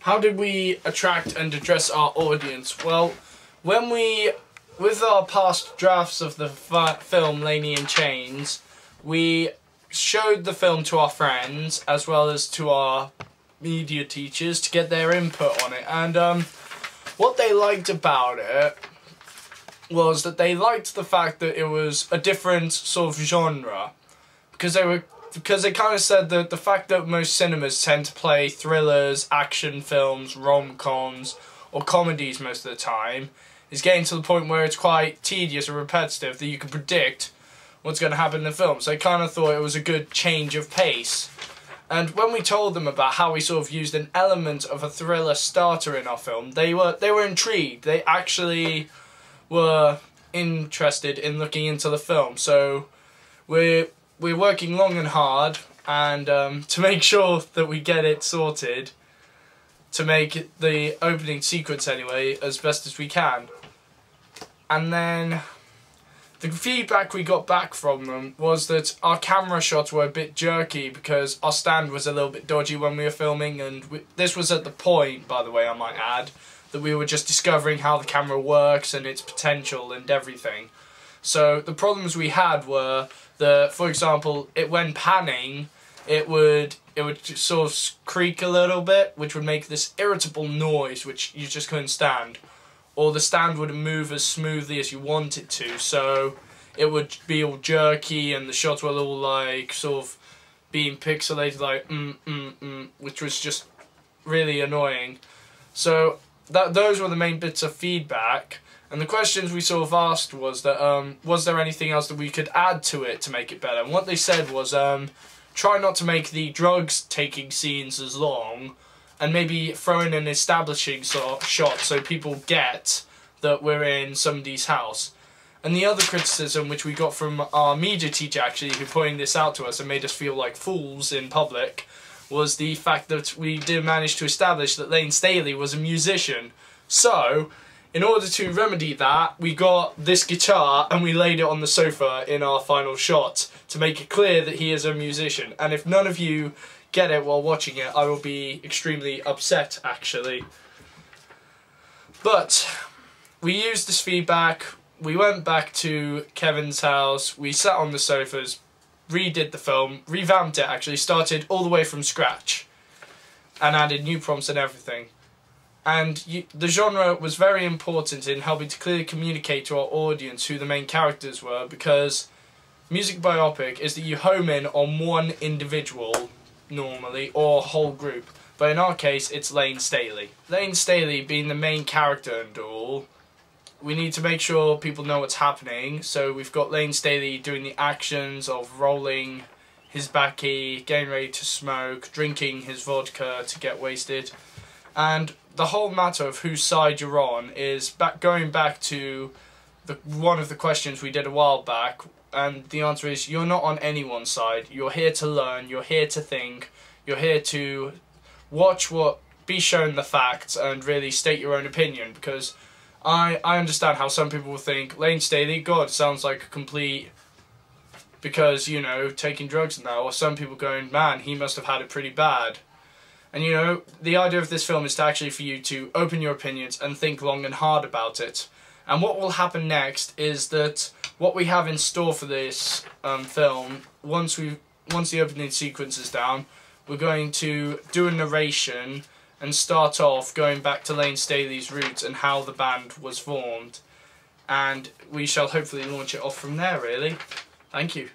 How did we attract and address our audience? Well, with our past drafts of the film Laney in Chains, we showed the film to our friends as well as to our media teachers to get their input on it. And what they liked about it was that they liked the fact that it was a different sort of genre, because they kind of said that the fact that most cinemas tend to play thrillers, action films, rom-coms, or comedies most of the time is getting to the point where it's quite tedious and repetitive, that you can predict what's going to happen in the film. So I kind of thought it was a good change of pace. And when we told them about how we sort of used an element of a thriller starter in our film, they were intrigued. They actually were interested in looking into the film. So we're working long and hard, and to make sure that we get it sorted, to make the opening sequence anyway as best as we can. And then the feedback we got back from them was that our camera shots were a bit jerky because our stand was a little bit dodgy when we were filming, and this was at the point, by the way, I might add, that we were just discovering how the camera works and its potential and everything. So the problems we had were that, for example, when panning, it would sort of creak a little bit, which would make this irritable noise which you just couldn't stand. Or the stand wouldn't move as smoothly as you want it to, so it would be all jerky and the shots were all like sort of being pixelated, like which was just really annoying. So those were the main bits of feedback. And the questions we sort of asked was that, was there anything else that we could add to it to make it better? And what they said was, try not to make the drugs taking scenes as long, and maybe throw in an establishing shot so people get that we're in somebody's house. And the other criticism which we got from our media teacher, actually, who pointed this out to us and made us feel like fools in public, was the fact that we did manage to establish that Layne Staley was a musician. So, in order to remedy that, we got this guitar and we laid it on the sofa in our final shot to make it clear that he is a musician. And if none of you get it while watching it, I will be extremely upset, actually. But we used this feedback, we went back to Kevin's house, we sat on the sofas, redid the film, revamped it actually, started all the way from scratch, and added new prompts and everything. And the genre was very important in helping to clearly communicate to our audience who the main characters were, because music biopic is that you home in on one individual, normally, or whole group. But in our case, it's Layne Staley. Layne Staley being the main character and all, we need to make sure people know what's happening. So we've got Layne Staley doing the actions of rolling his backy, getting ready to smoke, drinking his vodka to get wasted. And the whole matter of whose side you're on is going back to one of the questions we did a while back, and the answer is you're not on anyone's side. You're here to learn, you're here to think, you're here to be shown the facts and really state your own opinion, because I understand how some people will think, Layne Staley, God, sounds like a complete, because, you know, taking drugs now, or some people going, man, he must have had it pretty bad. And, you know, the idea of this film is to actually for you to open your opinions and think long and hard about it. And what will happen next is that what we have in store for this film, once the opening sequence is down, we're going to do a narration and start off going back to Layne Staley's roots and how the band was formed. And we shall hopefully launch it off from there, really. Thank you.